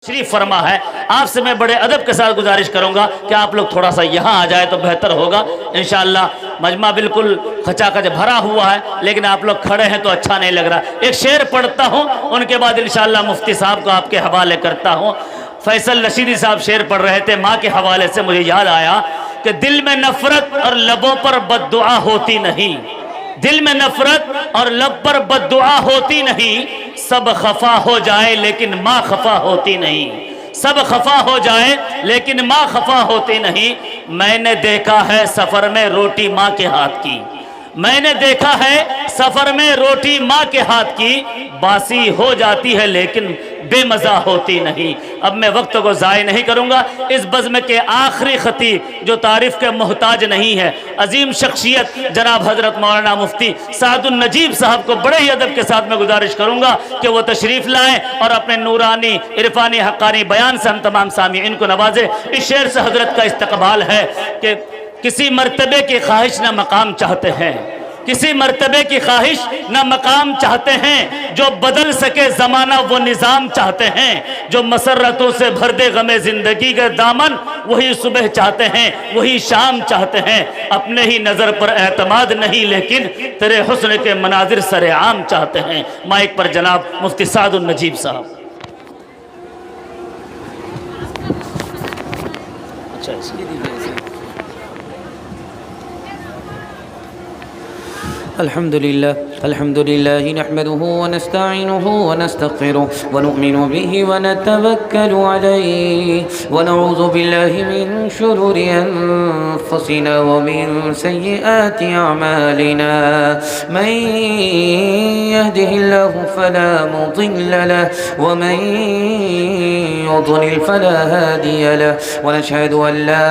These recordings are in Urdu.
تشریف فرما ہے۔ آپ سے میں بڑے ادب کے ساتھ گزارش کروں گا کہ آپ لوگ تھوڑا سا یہاں آ جائے تو بہتر ہوگا انشاءاللہ۔ مجمع بالکل کھچا کھچ بھرا ہوا ہے لیکن آپ لوگ کھڑے ہیں تو اچھا نہیں لگ رہا۔ ایک شعر پڑھتا ہوں، ان کے بعد انشاءاللہ مفتی صاحب کو آپ کے حوالے کرتا ہوں۔ فیصل رشیدی صاحب شعر پڑھ رہے تھے، ماں کے حوالے سے مجھے یاد آیا کہ دل میں نفرت اور لبوں پر بد دعا ہوتی نہیں، دل میں نفرت اور لب پر بد دعا ہوتی نہیں، سب خفا ہو جائے لیکن ماں خفا ہوتی نہیں، سب خفا ہو جائے لیکن ماں خفا ہوتی نہیں۔ میں نے دیکھا ہے سفر میں روٹی ماں کے ہاتھ کی، میں نے دیکھا ہے سفر میں روٹی ماں کے ہاتھ کی، باسی ہو جاتی ہے لیکن بے مزہ ہوتی نہیں۔ اب میں وقت کو ضائع نہیں کروں گا۔ اس بزم کے آخری خطیب جو تعریف کے محتاج نہیں ہے، عظیم شخصیت جناب حضرت مولانا مفتی سعد النجیب صاحب کو بڑے ہی ادب کے ساتھ میں گزارش کروں گا کہ وہ تشریف لائیں اور اپنے نورانی عرفانی حقانی بیان سے ہم تمام سامعین کو نوازے۔ اس شعر سے حضرت کا استقبال ہے کہ کسی مرتبے کی خواہش نہ مقام چاہتے ہیں، کسی مرتبے کی خواہش نہ مقام چاہتے ہیں، جو بدل سکے زمانہ وہ نظام چاہتے ہیں، جو مسرتوں سے بھر دے غم زندگی کا دامن وہی صبح چاہتے ہیں، وہی شام چاہتے ہیں۔ اپنے ہی نظر پر اعتماد نہیں لیکن تیرے حسن کے مناظر سر عام چاہتے ہیں۔ مائک پر جناب مفتی سعد النجیب صاحب۔ اچھا اس کی دیجیے۔ الحمد لله نحمده ونستعينه ونستغفره ونؤمن به ونتوكل عليه ونعوذ بالله من شرور أنفسنا ومن سيئات أعمالنا من يهده الله فلا مضل له ومن يضلل فلا هادي له ونشهد أن لا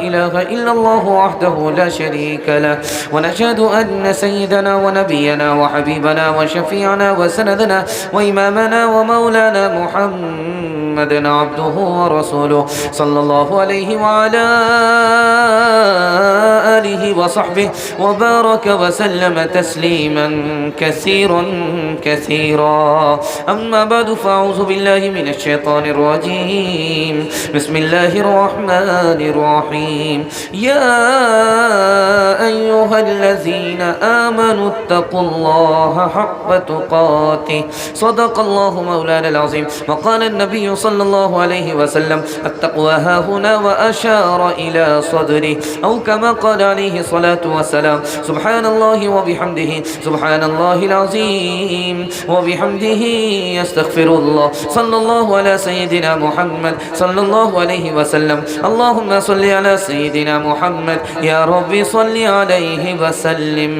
إله إلا الله وحده لا شريك له ونشهد أن سيدنا ونبينا وحبيبنا وشفيعنا وسندنا وإمامنا ومولانا محمد عبده ورسوله صلى الله عليه وعلى آله وصحبه وبارك وسلم تسليما كثيرا كثيرا. أما بعد فأعوذ بالله من الشيطان الرجيم. بسم الله الرحمن الرحيم. يا أيها الذين آمنوا اتقوا الله حق تقاته صدق الله مولانا العظيم. وقال النبي صلى الله عليه وسلم التقوى هاهنا وأشار إلى صدره أو كما قال عليه الصلاة والسلام. سبحان الله وبحمده سبحان الله العظيم وبحمده يستغفر الله. صلى الله على سيدنا محمد صلى الله عليه وسلم. اللهم صل على سيدنا محمد یا رب صلی علیہ وسلم.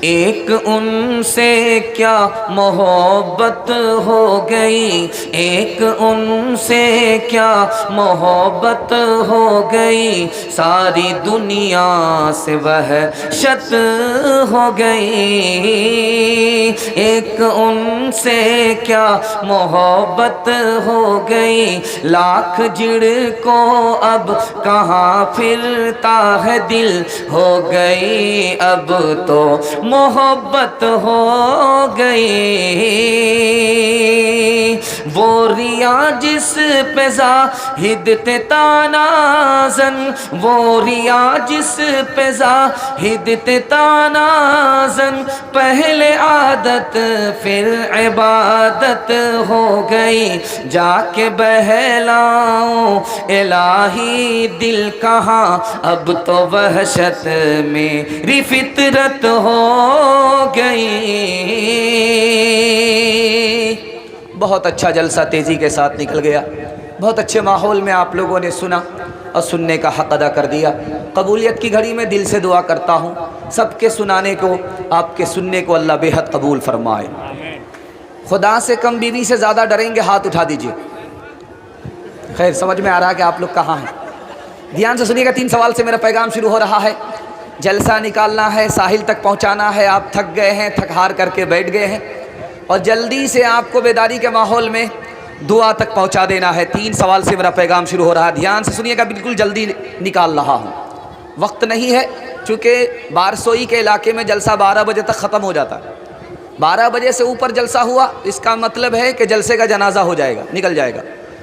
ایک ان سے کیا محبت ہو گئی، ایک ان سے کیا محبت ہو گئی، ساری دنیا سے وحشت ہو گئی. ایک ان سے کیا محبت ہو گئی، لاکھ جڑ کو اب کہاں پھرتا ہے دل، ہو گئی اب تو محبت ہو گئی. وہ ریا جس پہ زاہد تھے تانازن، وہ ریا جس پہ زاہد تھے تانازن، پہلے عادت پھر عبادت ہو گئی. جا کے بہلاؤں الہی دل کہاں، اب تو وحشت میری فطرت ہو گئی. بہت اچھا جلسہ تیزی کے ساتھ نکل گیا، بہت اچھے ماحول میں آپ لوگوں نے سنا اور سننے کا حق ادا کر دیا. قبولیت کی گھڑی میں دل سے دعا کرتا ہوں سب کے سنانے کو، آپ کے سننے کو اللہ بے حد قبول فرمائے. خدا سے کم بیوی سے زیادہ ڈریں گے، ہاتھ اٹھا دیجئے. خیر سمجھ میں آ رہا ہے کہ آپ لوگ کہاں ہیں. دھیان سے سنیے گا، 3 سوال سے میرا پیغام شروع ہو رہا ہے. جلسہ نکالنا ہے، ساحل تک پہنچانا ہے. آپ تھک گئے ہیں، تھک ہار کر کے بیٹھ گئے ہیں اور جلدی سے آپ کو بیداری کے ماحول میں دعا تک پہنچا دینا ہے. 3 سوال سے میرا پیغام شروع ہو رہا ہے. دھیان سے سنیے گا، بالکل جلدی نکال رہا ہوں، وقت نہیں ہے چونکہ بارسوئی کے علاقے میں جلسہ 12 بجے تک ختم ہو جاتا ہے. 12 بجے سے اوپر جلسہ ہوا، اس کا مطلب ہے کہ جلسے کا جنازہ ہو جائے گا، نکل جائے گا،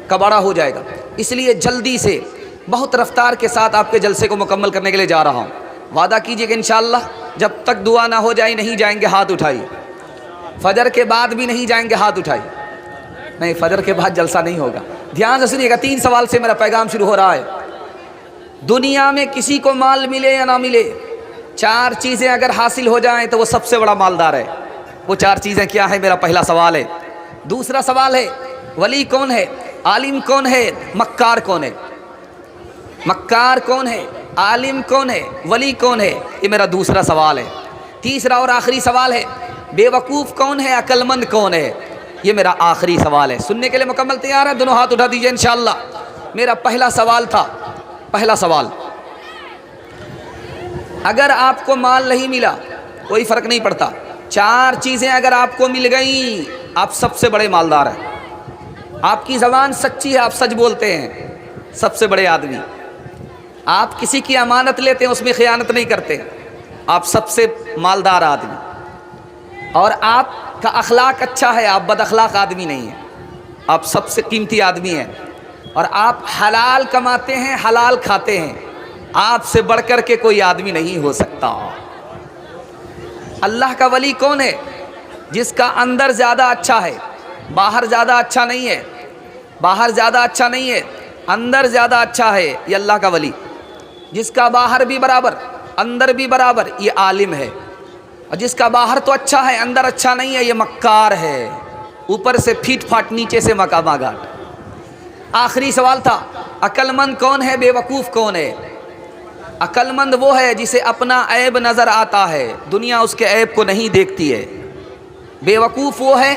کباڑہ ہو جائے گا۔ اس لیے جلدی سے بہت رفتار کے ساتھ آپ کے جلسے کو مکمل کرنے کے لیے جا رہا ہوں۔ وعدہ کیجئے کہ انشاءاللہ جب تک دعا نہ ہو جائے نہیں جائیں گے، ہاتھ اٹھائیے۔ فجر کے بعد بھی نہیں جائیں گے، ہاتھ اٹھائیے۔ نہیں، فجر کے بعد جلسہ نہیں ہوگا۔ دھیان سے سنیے گا، 3 سوال سے میرا پیغام شروع ہو رہا ہے۔ دنیا میں کسی کو مال ملے یا نہ ملے، 4 چیزیں اگر حاصل ہو جائیں تو وہ سب سے بڑا مالدار ہے۔ وہ 4 چیزیں کیا ہیں؟ میرا پہلا سوال ہے۔ دوسرا سوال ہے، ولی کون ہے، عالم کون ہے، مکار کون ہے؟ مکار کون ہے، عالم کون ہے، ولی کون ہے؟ یہ میرا دوسرا سوال ہے۔ تیسرا اور آخری سوال ہے، بے وقوف کون ہے، عقل مند کون ہے؟ یہ میرا آخری سوال ہے۔ سننے کے لیے مکمل تیار ہے؟ دونوں ہاتھ اٹھا دیجئے انشاءاللہ۔ میرا پہلا سوال تھا، پہلا سوال، اگر آپ کو مال نہیں ملا کوئی فرق نہیں پڑتا، 4 چیزیں اگر آپ کو مل گئیں آپ سب سے بڑے مالدار ہیں۔ آپ کی زبان سچی ہے، آپ سچ بولتے ہیں، سب سے بڑے آدمی۔ آپ کسی کی امانت لیتے ہیں، اس میں خیانت نہیں کرتے، آپ سب سے مالدار آدمی۔ اور آپ کا اخلاق اچھا ہے، آپ بد اخلاق آدمی نہیں ہیں، آپ سب سے قیمتی آدمی ہیں۔ اور آپ حلال کماتے ہیں، حلال کھاتے ہیں، آپ سے بڑھ کر کے کوئی آدمی نہیں ہو سکتا۔ اللہ کا ولی کون ہے؟ جس کا اندر زیادہ اچھا ہے، باہر زیادہ اچھا نہیں ہے، باہر زیادہ اچھا نہیں ہے، اندر زیادہ اچھا ہے، یہ اللہ کا ولی۔ جس کا باہر بھی برابر اندر بھی برابر، یہ عالم ہے۔ اور جس کا باہر تو اچھا ہے اندر اچھا نہیں ہے، یہ مکار ہے، اوپر سے پھیٹ پھاٹ نیچے سے مکامہ گھاٹ۔ آخری سوال تھا، عقل مند کون ہے، بے وقوف کون ہے؟ عقل مند وہ ہے جسے اپنا عیب نظر آتا ہے، دنیا اس کے عیب کو نہیں دیکھتی ہے۔ بے وقوف وہ ہے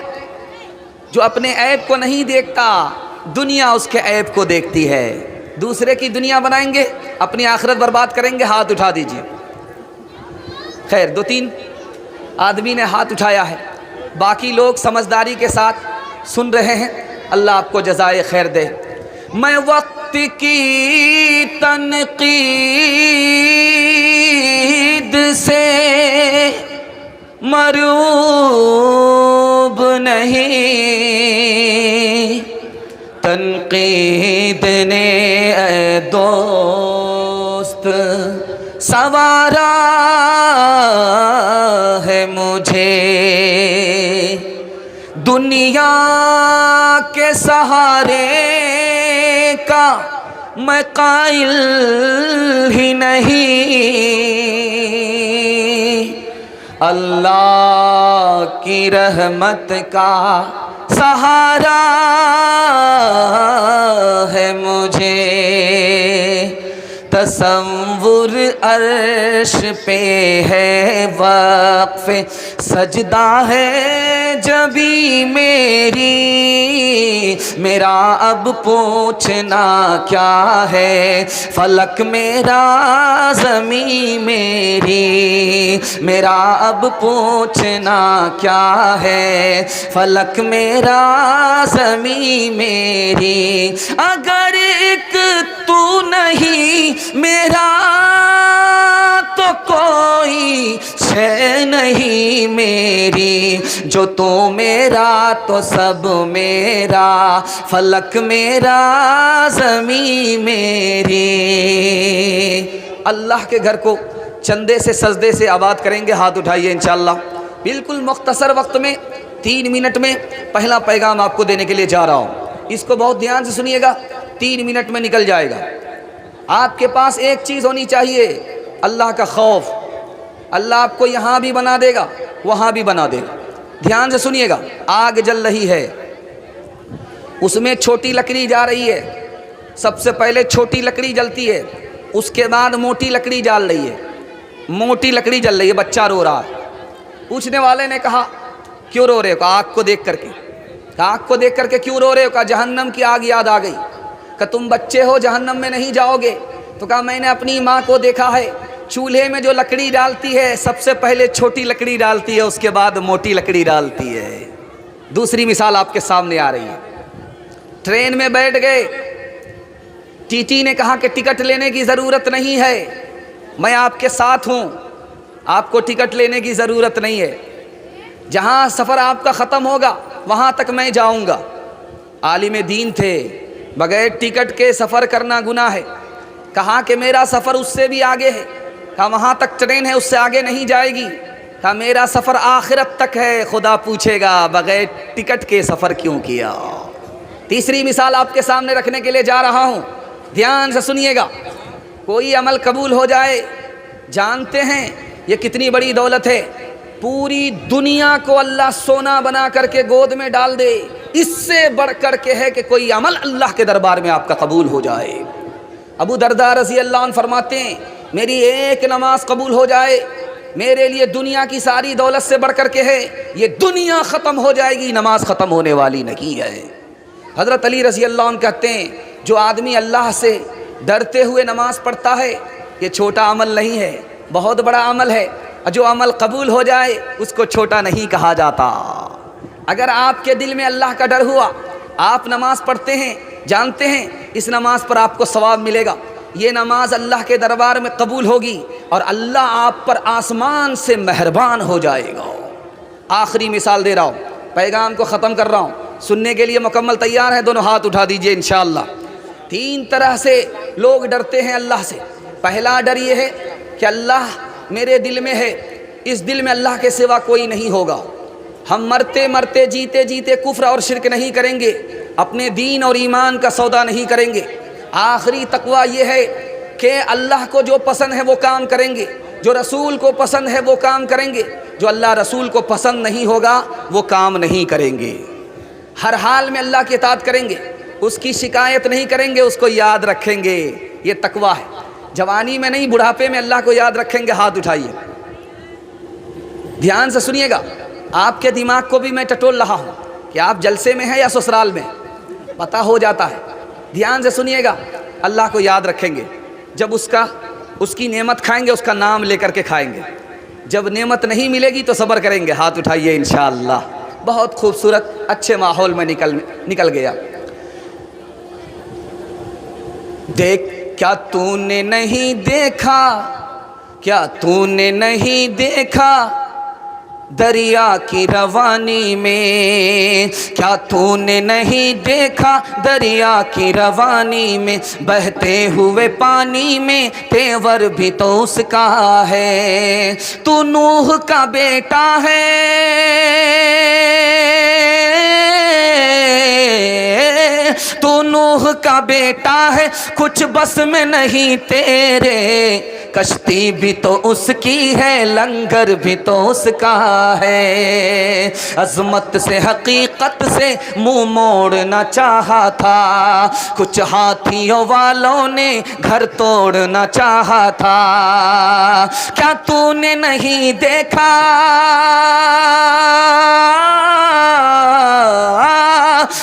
جو اپنے عیب کو نہیں دیکھتا، دنیا اس کے عیب کو دیکھتی ہے۔ دوسرے کی دنیا بنائیں گے، اپنی آخرت برباد کریں گے۔ ہاتھ اٹھا دیجئے۔ خیر، 2-3 آدمی نے ہاتھ اٹھایا ہے، باقی لوگ سمجھداری کے ساتھ سن رہے ہیں، اللہ آپ کو جزائے خیر دے۔ میں وقت کی تنقید سے مرعوب نہیں، تنقید نے اے دوست سنوارا ہے مجھے، دنیا کے سہارے کا میں قائل ہی نہیں، اللہ کی رحمت کا سہارا ہے مجھے، تصور عرش پہ ہے وقف سجدہ ہے جبھی میری، میرا اب پوچھنا کیا ہے، فلک میرا زمین میری، میرا اب پوچھنا کیا ہے، فلک میرا زمین میری، اگر ایک تو نہیں میرا تو کوئی شے نہیں میری، جو تو میرا تو سب میرا، فلک میرا زمین میری۔ اللہ کے گھر کو چندے سے سجدے سے آباد کریں گے، ہاتھ اٹھائیے انشاءاللہ۔ بالکل مختصر وقت میں 3 منٹ میں پہلا پیغام آپ کو دینے کے لیے جا رہا ہوں، اس کو بہت دھیان سے سنیے گا، 3 منٹ میں نکل جائے گا۔ آپ کے پاس ایک چیز ہونی چاہیے، اللہ کا خوف۔ اللہ آپ کو یہاں بھی بنا دے گا، وہاں بھی بنا دے گا۔ دھیان سے سنیے گا، آگ جل رہی ہے، اس میں چھوٹی لکڑی جا رہی ہے، سب سے پہلے چھوٹی لکڑی جلتی ہے، اس کے بعد موٹی لکڑی جل رہی ہے، موٹی لکڑی جل رہی ہے، بچہ رو رہا ہے۔ پوچھنے والے نے کہا کیوں رو رہے ہو؟ کہا آگ کو دیکھ کر کے۔ کہا آگ کو دیکھ کر کے کیوں رو رہے ہو؟ کہا جہنم کی آگ یاد آ گئی۔ کہ تم بچے ہو جہنم میں نہیں جاؤ گے؟ تو کہا میں نے اپنی ماں کو دیکھا ہے، چولہے میں جو لکڑی ڈالتی ہے سب سے پہلے چھوٹی لکڑی ڈالتی ہے، اس کے بعد موٹی لکڑی ڈالتی ہے۔ دوسری مثال آپ کے سامنے آ رہی ہے، ٹرین میں بیٹھ گئے، ٹی ٹی نے کہا کہ ٹکٹ لینے کی ضرورت نہیں ہے، میں آپ کے ساتھ ہوں، آپ کو ٹکٹ لینے کی ضرورت نہیں ہے۔ جہاں سفر آپ کا ختم ہوگا وہاں تک میں جاؤں گا۔ عالم دین تھے، بغیر ٹکٹ کے سفر کرنا گناہ ہے۔ کہا کہ میرا سفر اس سے بھی آگے ہے، کہا وہاں تک ٹرین ہے، اس سے آگے نہیں جائے گی، کہا میرا سفر آخرت تک ہے، خدا پوچھے گا بغیر ٹکٹ کے سفر کیوں کیا۔ تیسری مثال آپ کے سامنے رکھنے کے لیے جا رہا ہوں، دھیان سے سنیے گا۔ کوئی عمل قبول ہو جائے، جانتے ہیں یہ کتنی بڑی دولت ہے، پوری دنیا کو اللہ سونا بنا کر کے گود میں ڈال دے، اس سے بڑھ کر کے ہے کہ کوئی عمل اللہ کے دربار میں آپ کا قبول ہو جائے۔ ابو درداء رضی اللہ عنہ فرماتے ہیں میری ایک نماز قبول ہو جائے میرے لیے دنیا کی ساری دولت سے بڑھ کر کے ہے، یہ دنیا ختم ہو جائے گی، نماز ختم ہونے والی نہیں ہے۔ حضرت علی رضی اللہ عنہ کہتے ہیں جو آدمی اللہ سے ڈرتے ہوئے نماز پڑھتا ہے یہ چھوٹا عمل نہیں ہے، بہت بڑا عمل ہے، اور جو عمل قبول ہو جائے اس کو چھوٹا نہیں کہا جاتا۔ اگر آپ کے دل میں اللہ کا ڈر ہوا، آپ نماز پڑھتے ہیں، جانتے ہیں اس نماز پر آپ کو ثواب ملے گا، یہ نماز اللہ کے دربار میں قبول ہوگی اور اللہ آپ پر آسمان سے مہربان ہو جائے گا۔ آخری مثال دے رہا ہوں، پیغام کو ختم کر رہا ہوں، سننے کے لیے مکمل تیار ہے؟ دونوں ہاتھ اٹھا دیجئے انشاءاللہ۔ تین طرح سے لوگ ڈرتے ہیں اللہ سے۔ پہلا ڈر یہ ہے کہ اللہ میرے دل میں ہے، اس دل میں اللہ کے سوا کوئی نہیں ہوگا، ہم مرتے مرتے جیتے جیتے کفر اور شرک نہیں کریں گے، اپنے دین اور ایمان کا سودا نہیں کریں گے۔ آخری تقویٰ یہ ہے کہ اللہ کو جو پسند ہے وہ کام کریں گے، جو رسول کو پسند ہے وہ کام کریں گے، جو اللہ رسول کو پسند نہیں ہوگا وہ کام نہیں کریں گے۔ ہر حال میں اللہ کی اطاعت کریں گے، اس کی شکایت نہیں کریں گے، اس کو یاد رکھیں گے، یہ تقویٰ ہے۔ جوانی میں نہیں، بڑھاپے میں اللہ کو یاد رکھیں گے۔ ہاتھ اٹھائیے، دھیان سے سنیے گا، آپ کے دماغ کو بھی میں ٹٹول رہا ہوں کہ آپ جلسے میں ہیں یا سسرال میں، پتہ ہو جاتا ہے۔ دھیان سے سنیے گا، اللہ کو یاد رکھیں گے، جب اس کی نعمت کھائیں گے اس کا نام لے کر کے کھائیں گے، جب نعمت نہیں ملے گی تو صبر کریں گے۔ ہاتھ اٹھائیے انشاءاللہ۔ بہت خوبصورت اچھے ماحول میں نکل گیا۔ دیکھ کیا تو نے نہیں دیکھا، کیا تو نے نہیں دیکھا دریا کی روانی میں، کیا تو نے نہیں دیکھا دریا کی روانی میں، بہتے ہوئے پانی میں تیور بھی تو اس کا ہے، تو نوح کا بیٹا ہے، تو نوح کا بیٹا ہے، کچھ بس میں نہیں تیرے، کشتی بھی تو اس کی ہے، لنگر بھی تو اس کا ہے، عظمت سے حقیقت سے منہ موڑنا چاہا تھا، کچھ ہاتھیوں والوں نے گھر توڑنا چاہا تھا، کیا تو نے نہیں دیکھا،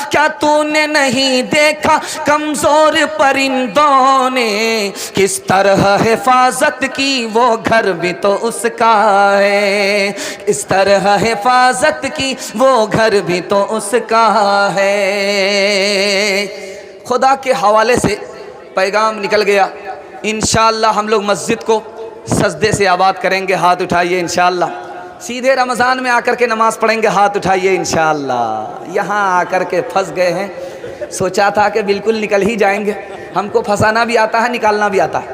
کیا تو نے نہیں دیکھا کمزور پرندوں نے کس طرح حفاظت کی، وہ گھر بھی تو اس کا ہے، کس طرح حفاظت کی، وہ گھر بھی تو اس کا ہے۔ خدا کے حوالے سے پیغام نکل گیا۔ انشاءاللہ ہم لوگ مسجد کو سجدے سے آباد کریں گے۔ ہاتھ اٹھائیے انشاءاللہ۔ سیدھے رمضان میں آ کر کے نماز پڑھیں گے۔ ہاتھ اٹھائیے انشاءاللہ۔ یہاں آ کر کے پھنس گئے ہیں، سوچا تھا کہ بالکل نکل ہی جائیں گے، ہم کو پھنسانا بھی آتا ہے، نکالنا بھی آتا ہے۔